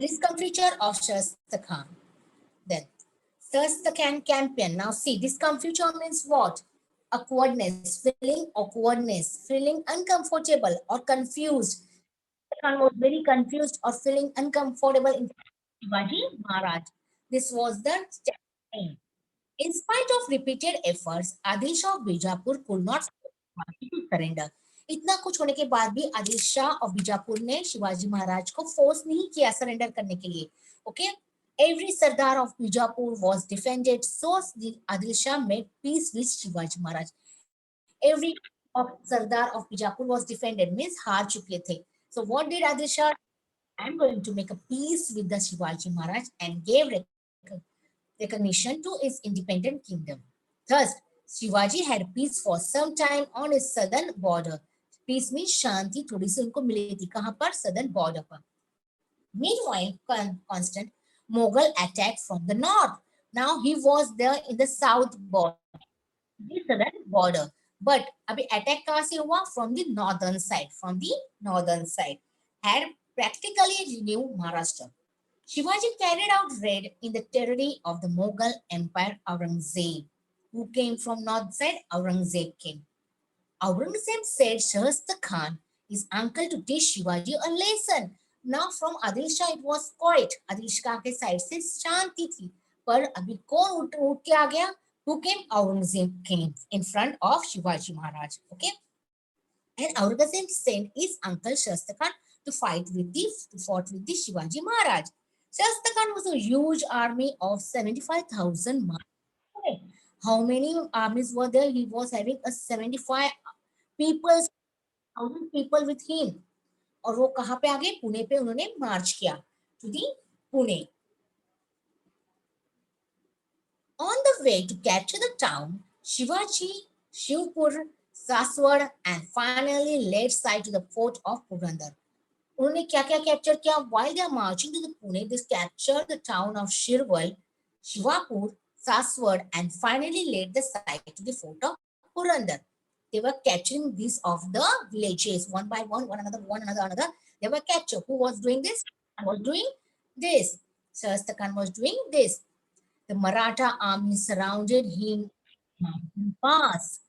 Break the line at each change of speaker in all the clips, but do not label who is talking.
Discomfiture of Shasta Khan. Then Shasta Khan campaign. Now see, discomfiture means what? Awkwardness, feeling uncomfortable or confused. Khan was very confused or feeling uncomfortable in Shivaji Maharaj. This was the campaign. In spite of repeated efforts, Adil Shah of Bijapur could not surrender. इतना कुछ होने के बाद भी Adil Shah of Bijapur ने शिवाजी महाराज को force नहीं किया सरेंडर करने के लिए. Okay, every Sardar of Bijapur was defended, so Adil Shah made peace with Shivaji Maharaj. Every of Sardar of Bijapur was defended means हार चुके थे. So what did Adil Shah? I'm going to make a peace with the Shivaji Maharaj and gave recognition to his independent kingdom. Thus, Shivaji had peace for some time on his southern border. Peace means शांति थोड़ी सी उनको मिली थी. कहाँ पर? Southern border पर. Meanwhile, constant Mughal attack from the north. Now he was there in the south border, the southern border. But अभी attack कहाँ से हुआ? From the northern side. From the northern side. Had practically renewed Maharashtra. Shivaji carried out raid in the territory of the Mughal Empire Aurangzeb. Who came from north side? Aurangzeb came. Aurangzeb said Shahista Khan, his uncle, to teach Shivaji a lesson. Now from Adil Shah it was quiet. Adil Shah के side से शांति थी. पर अभी कौन उठ के आ गया? Who came? Aurangzeb came in front of Shivaji Maharaj. Okay, and Aurangzeb sent his uncle Shahista Khan to fought with the Shivaji Maharaj. Shahista Khan was a huge army of 75,000 men. Okay. How many armies were there? He was having a 75,000 people with him. और वो कहाँ पे आ गए? पुणे पे उन्होंने मार्च किया to the Pune. On the way to capture the town, Shivaji, Shivpur, Saswad, and finally laid siege to the fort of Purandar. उन्होंने क्या क्या कैप्चर किया? While they are marching to the Pune, they captured the town of Shirwal, Shivapur, Saswad, and finally laid the siege to the fort of Purandar. They were capturing these of the villages one by one, one another. They were captured. Who was doing this? Was doing this. Shahista Khan was doing this. The Maratha army surrounded him mountain pass.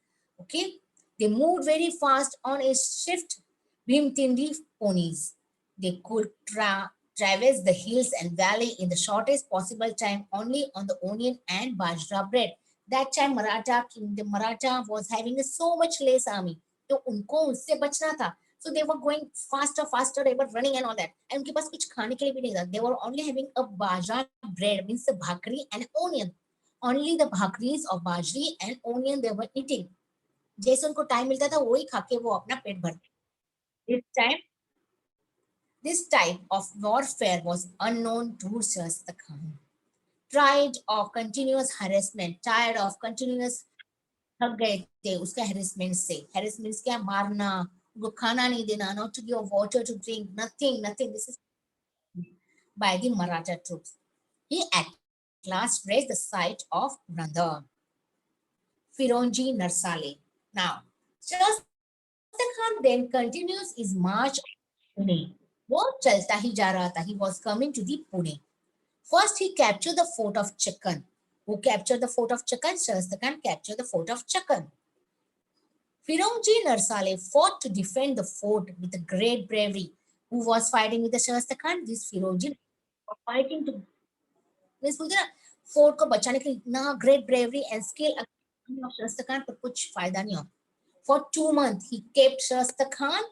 Okay, they moved very fast on a swift Bhimtindi ponies. They could traverse the hills and valley in the shortest possible time only on the onion and bajra bread. That time the Maratha was having so much less army. तो उनको उससे बचना था. So they were going faster, they were running and all that. And उनके पास कुछ खाने के लिए भी नहीं था. They were only having a bajra bread, means the bhakri and onion. Only the bhakris of bajri and onion they were eating. जैसे उनको टाइम मिलता था वही खा के वो अपना पेट भरते. This type of warfare was unknown to Shahista Khan. Tired of continuous harassment, थक गए थे उसके harassment से. Harassment क्या? मारना, उनको खाना नहीं देना, not to give water to drink, nothing. This is by the Maratha troops. He at last reached the site of Purandar. Fironji Narsale. Now, Shahista Khan then continues his march to Pune. वो चलता ही जा रहा था. He was coming to the Pune. First, he captured the fort of Chakan. Who captured the fort of Chakan? Shahista Khan captured the fort of Chakan. Firongji Narsale fought to defend the fort with a great bravery. Who was fighting with the Shahista Khan? This Firongji was fighting to fort को बचाने के लिए इतना great bravery and skill of Shahista Khan, पर कुछ फायदा नहीं हुआ. For 2 months, he kept Shahista Khan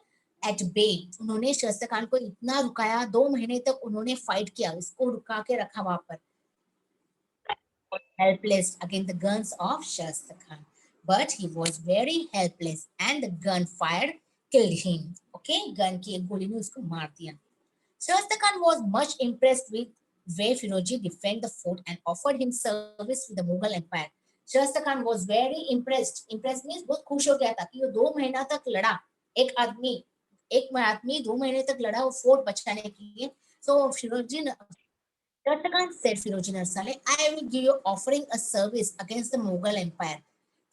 at bay. उन्होंने शहस्ता खान को इतना रुकाया, 2 महीने तक उन्होंने फाइट किया, इसको रुका के रखा वहां पर. Helpless against the guns of Shahista Khan, but he was very helpless and the gun fired killed him. Okay, gun की एक गोली ने उसको मार दिया. Shahista Khan was much impressed with way Firoji defended the fort and offered him service with the Mughal Empire. Shahista Khan was very impressed. Impressed means बहुत खुश हो गया था कि वो 2 महीना तक लड़ा. एक आदमी 2 महीने तक लड़ा वो फोर्ट बचाने के लिए. So Shahista Khan said Firoji Narsale, I will give you offering a service against the Mughal Empire.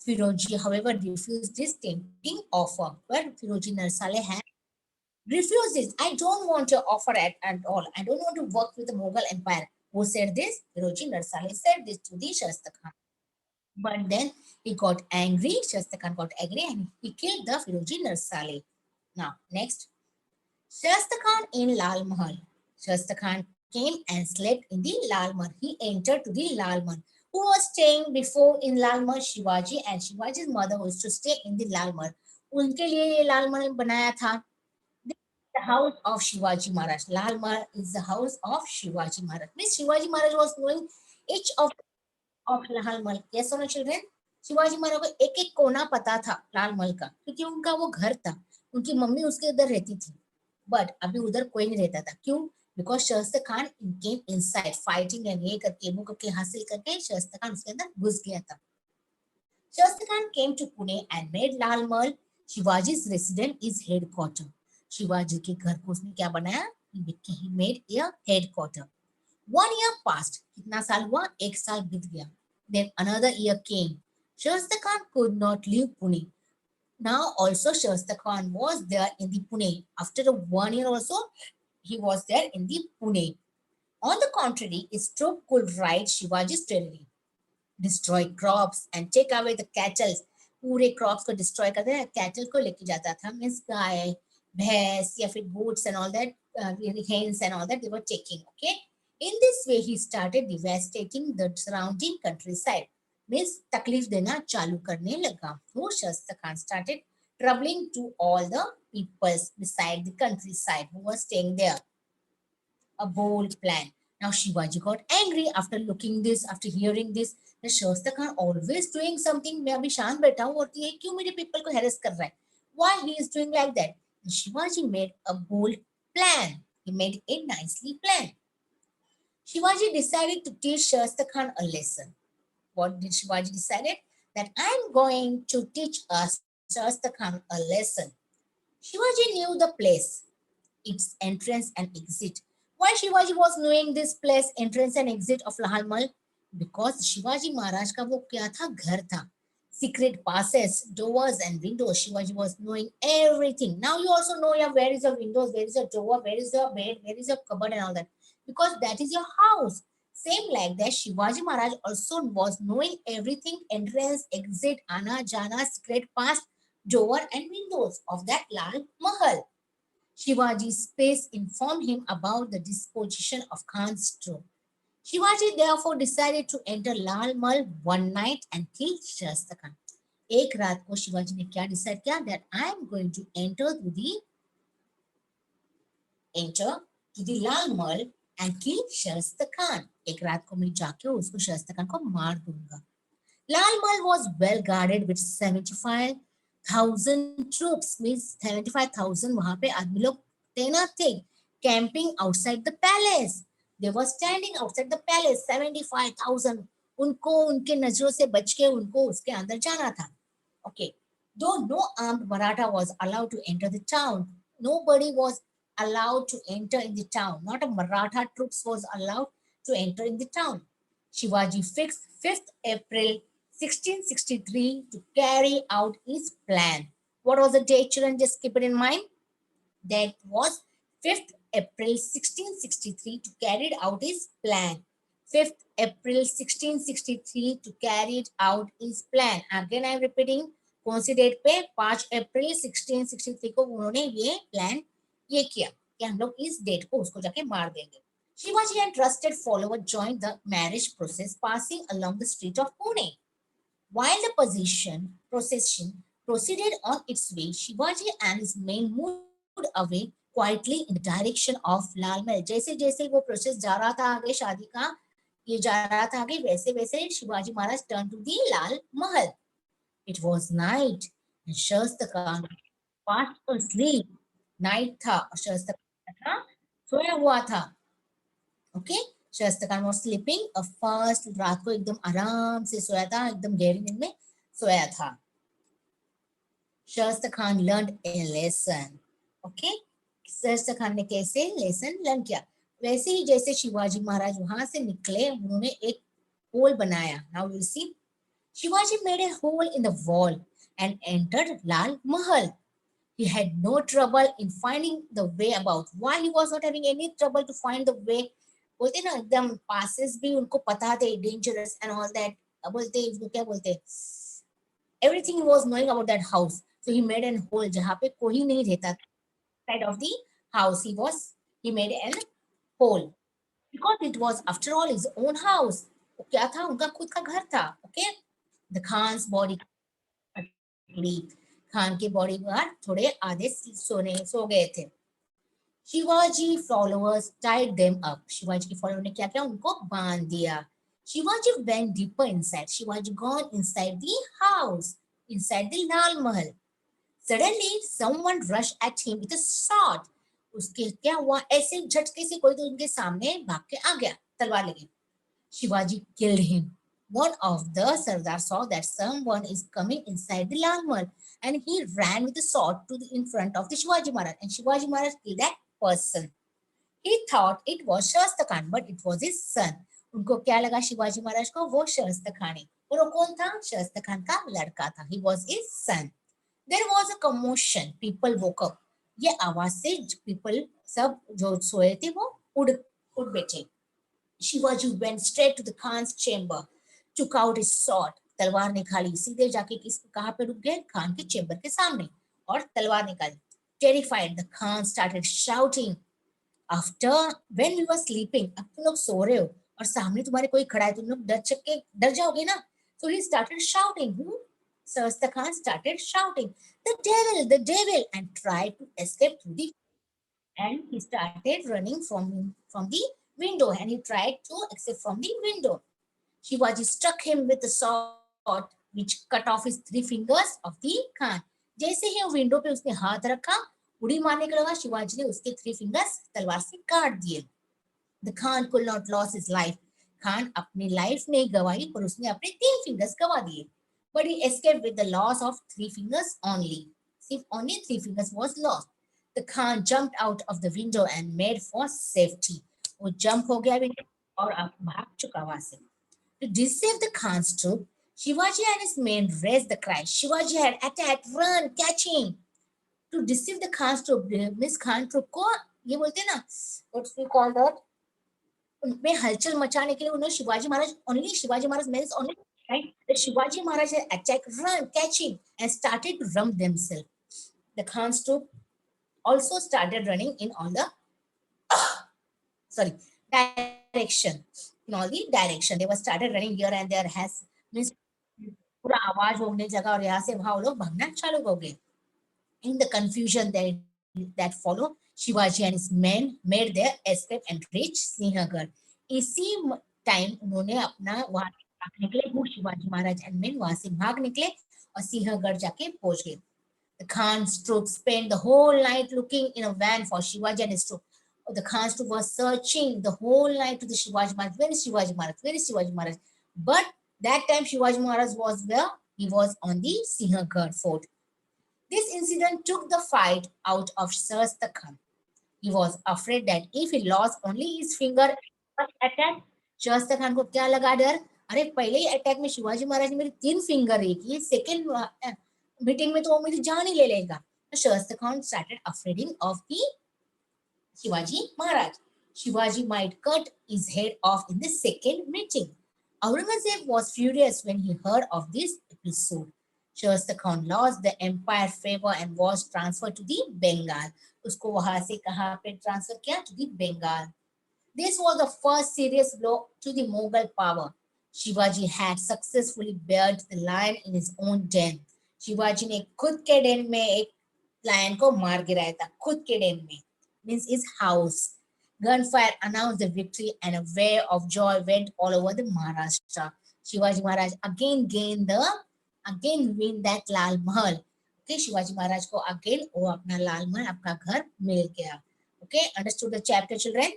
Firoji, however, refused this tempting offer. But Firoji Narsale had refuses. I don't want to offer at all. I don't want to work with the Mughal Empire. Who said this? Firozi Narsali said this to the Shasta Khan. But then he got angry. Shasta Khan got angry and he killed the Firozi Narsali. Now, next. Shasta Khan in Lal Mahal. Shasta Khan came and slept in the Lal Mahal. He entered to the Lal Mahal. Who was staying before in Lal Mahal? Shivaji, and Shivaji's mother was to stay in the Lal Mahal. उनके लिए ये लाल महल बनाया था. The house of Shivaji Maharaj. Lal Mahal is the house of Shivaji Maharaj. Means Shivaji Maharaj was knowing each of Lal Mahal. Yes or no, children? Shivaji Maharaj को एक एक कोना पता था लाल महल का, क्योंकि उनका वो घर था. उनकी मम्मी उसके उधर रहती थी. बट अभी उधर कोई नहीं रहता था. क्यों? बिकॉज शस्त्र खान केम इनसाइड फाइटिंग एंड ये करके वो करके हासिल करके शस्त्र खान उसके अंदर घुस गया था. Shastra Khan came to Pune and made Lal Mahal Shivaji's residence is headquarter. Shivaji के घर को उसने क्या बनाया? He made a headquarter. 1 year passed. कितना साल हुआ? 1 साल बीत गया. Then another year came. Shastra Khan could not leave Pune. Now also Shastra Khan was there in the Pune. After 1 year also, he was there in the Pune. On the contrary, his troop could ride Shivaji's territory, destroy crops and take away the cattle. पूरे crops को destroy करते हैं, cattle को लेके जाता था. Means गाय, भैंस या फिर goats and all that, hens and all that they were taking. Okay. In this way, he started devastating the surrounding countryside. Means तकलीफ देना चालू करने लगा. So Shastra Khan started troubling to all the peoples beside the countryside who were staying there. A bold plan. Now Shivaji got angry after looking this, after hearing this. The Shastra Khan always doing something. मैं अभी शांत बैठा हूँ और ये क्यों मेरे people को harass कर रहा है? Why he is doing like that? And Shivaji made a bold plan. He made a nicely plan. Shivaji decided to teach Shastra Khan a lesson. What did Shivaji decided? That I am going to teach us Shastra Khan a lesson. Shivaji knew the place, its entrance and exit. Why Shivaji was knowing this place, entrance and exit of Lal Mahal? Because Shivaji Maharaj का वो क्या था? घर था. Secret passes, doors and windows. Shivaji was knowing everything. Now you also know, yeah, where is your windows, where is your door, where is your bed, where is your cupboard and all that. Because that is your house. Same like that, Shivaji Maharaj also was knowing everything, entrance, exit, ana, jana, secret pass, door and windows of that Lal Mahal. Shivaji's space informed him about the disposition of Khan's troop. Shivaji therefore decided to enter Lal Mahal one night and kill Shastra Khan. एक रात को शिवाजी ने क्या decide किया? That I am going to enter to the Lal Mahal and kill Shastra Khan. एक रात को मैं जाके उसको शस्त्र खान को मार दूंगा. Lal Mahal was well guarded with 75,000 troops. Means 75,000 वहां पे आदमी लोग तैनात थे. Camping outside the palace. They were standing outside the palace. 75,000. उनको उनके नजरों से बच के उनको उसके अंदर जाना था. Okay. Though no armed Maratha was allowed to enter the town, nobody was allowed to enter in the town. Not a Maratha troops was allowed to enter in the town. Shivaji fixed 5th April 1663 to carry out his plan. What was the date, children? Just keep it in mind. That was 5th April 1663 to carry out his plan. 5th April 1663 to carry out his plan. Again, I am repeating. कौन सी date पे? 5 अप्रैल 1663 को उन्होंने ये plan ये किया कि हम लोग इस डेट को उसको जाके मार देंगे. Shivaji and trusted follower joined the marriage process, passing along the street of Pune. While the procession proceeded on its way, Shivaji and his men moved away quietly in the direction of Lal Mahal. जैसे जैसे वो process जा रहा था आगे, शादी का ये जा रहा था आगे, वैसे वैसे Shivaji Maharaj turned to the Lal Mahal. It was night and Shastra Khan fast asleep. Night था और शस्त्र खान सोया हुआ था. Okay, Shastra Khan was sleeping. First रात को एकदम आराम से सोया था, एकदम गहरी नींद में सोया था. Shastra Khan learned a lesson. Okay, Shastra Khan ने कैसे lesson learn किया? वैसे ही जैसे शिवाजी महाराज वहां से निकले, उन्होंने एक होल बनाया. Now we'll see. Shivaji made a hole in the wall and entered Lal Mahal. He had no trouble in finding the way about. Why he was not having any trouble to find the way? बोलते ना एकदम passes भी उनको पता थे dangerous and all that. बोलते वो क्या बोलते, everything he was knowing about that house. So he made an hole जहाँ पे कोई नहीं रहता, side of the house he made an hole because it was after all his own house. वो क्या था, उनका खुद का घर था. Okay, the Khan's body Khan के बॉडी गार्ड थोड़े आधे सो गए थे. Shivaji followers tied them up. Shivaji के फॉलोअर ने क्या किया, उनको बांध दिया. Shivaji went deeper inside. Shivaji gone inside the house, inside the Lal Mahal. Suddenly someone rushed at him with a sword. उसके क्या हुआ, ऐसे झटके से कोई तो उनके सामने भाग के आ गया तलवार लेके. Shivaji killed him. One of the Sardar saw that someone is coming inside the Lal Mahal and he ran with the sword in front of the Shivaji Maharaj, and Shivaji Maharaj killed that person. He thought it was Shastra Khan, but it was his son. उनको क्या लगा शिवाजी महाराज को, वो शस्त्र खान है. और वो कौन था, शस्त्र खान का लड़का था. He was his son. There was a commotion. People woke up. ये आवाज से people सब जो सोए थे वो उठ बैठे. Shivaji went straight to the Khan's chamber, took out his sword. तलवार निकाली, सीधे जाके कहाँ पे रुक गए, खान के चेंबर के सामने, और तलवार निकाली. Terrified, the Khan started shouting. After when we were sleeping, अब तुम लोग सो रहे हो और सामने तुम्हारे कोई खड़ा है, तुम लोग डर जाओगे ना. So he started shouting. Shastra Khan started shouting, the devil, and tried to escape through the, and he started running from the window, and he tried to escape from the window. Shivaji struck him with the sword, which cut off his 3 fingers of the Khan. जैसे ही वो window पे उसने हाथ रखा, उड़ी मारने के लगा, शिवाजी ने उसके 3 fingers तलवार से काट दिए. The Khan could not lose his life. Khan अपनी लाइफ नहीं गवाई, पर उसने अपने 3 fingers गवा दिए. But he escaped with the loss of 3 fingers only. सिर्फ only 3 fingers was lost. The Khan jumped out of the window and made for safety. वो jump हो गया विंडो और अब भाग चुका वहां से. To deceive the Khan's troop, Shivaji and his men raised the cry. Shivaji had attacked, run, catch him. To deceive the Khan's troop, Miss Khan troop को ये बोलते ना, what we call that, उनमें हलचल मचाने के लिए उन्होंने Shivaji Maharaj means only, right? The Shivaji Maharaj had attacked, run, catch him, and started to run themselves. The Khan's troop also started running in all the direction. In all the direction, they were started running here and there. Has means पूरा आवाज होने जगह और यहाँ से वहां वो लोग भागना चालू हो गए. In the confusion that followed, Shivaji and his men made their escape and reached Sinhgarh. इसी टाइम उन्होंने अपना वहां भाग निकले, वो शिवाजी महाराज एंड men वहां से भाग निकले और सिंहगढ़ जाके पहुंच गए. The Khan's troops spent the whole night looking in a van for Shivaji and his troops. The Khan's troops were searching the whole night to the Shivaji Maharaj. Where is Shivaji Maharaj? Where is Shivaji Maharaj? But that time Shivaji Maharaj was where? He was on the Sinhgarh fort. This incident took the fight out of Shastra Khan. He was afraid that if he lost only his finger attack, Shastra Khan को क्या लगा डर, अरे पहले ही attack में शिवाजी महाराज ने मेरी 3 finger ली थी, सेकंड मीटिंग में तो वो मेरी जान ही ले लेगा. तो Shastra Khan started afraid of the Shivaji Maharaj. Shivaji might cut his head off in the second meeting. Aurangzeb was furious when he heard of this episode. Shastra Khan lost the empire favor and was transferred to the Bengal. उसको वहां से कहाँ पे transfer किया, to the Bengal. This was the first serious blow to the Mughal power. Shivaji had successfully buried the lion in his own den. Shivaji ने खुद के den में एक lion को मार गिराया था, खुद के den में, means his house. Gunfire announced the victory and a wave of joy went all over the Maharashtra. Shivaji Maharaj again win that Lal Mahal. Okay, Shivaji Maharaj को again वो अपना लाल महल, अपना घर मिल गया. Okay, understood the chapter, children?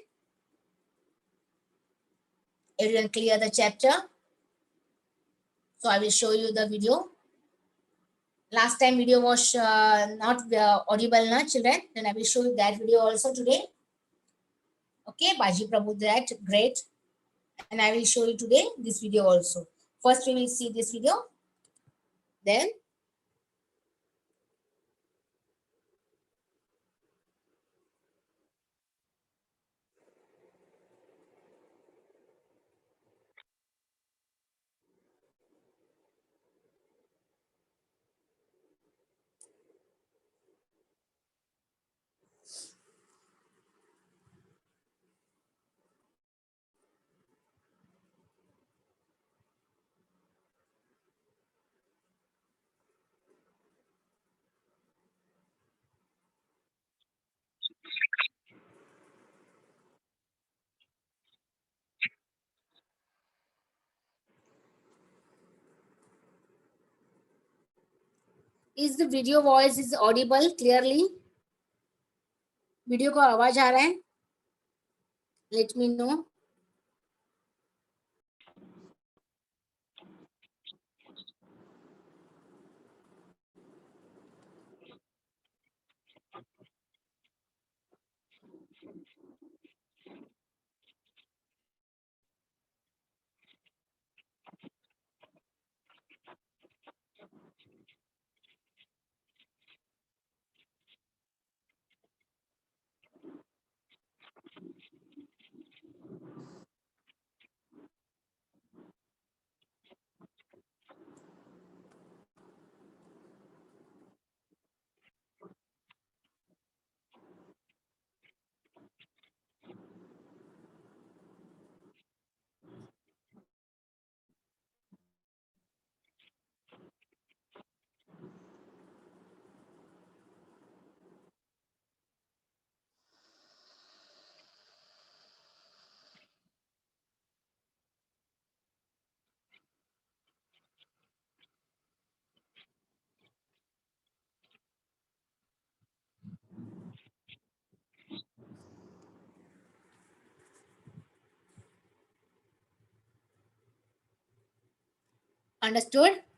Everyone clear the chapter? So I will show you the video. Last time video was not audible, na children? Then I will show you that video also today. Okay, Baji Prabhu, that great. And I will show you today this video also. First we will see this video. Then Is the video voice is audible clearly? Video को आवाज आ रहा है? Let me know. Understood?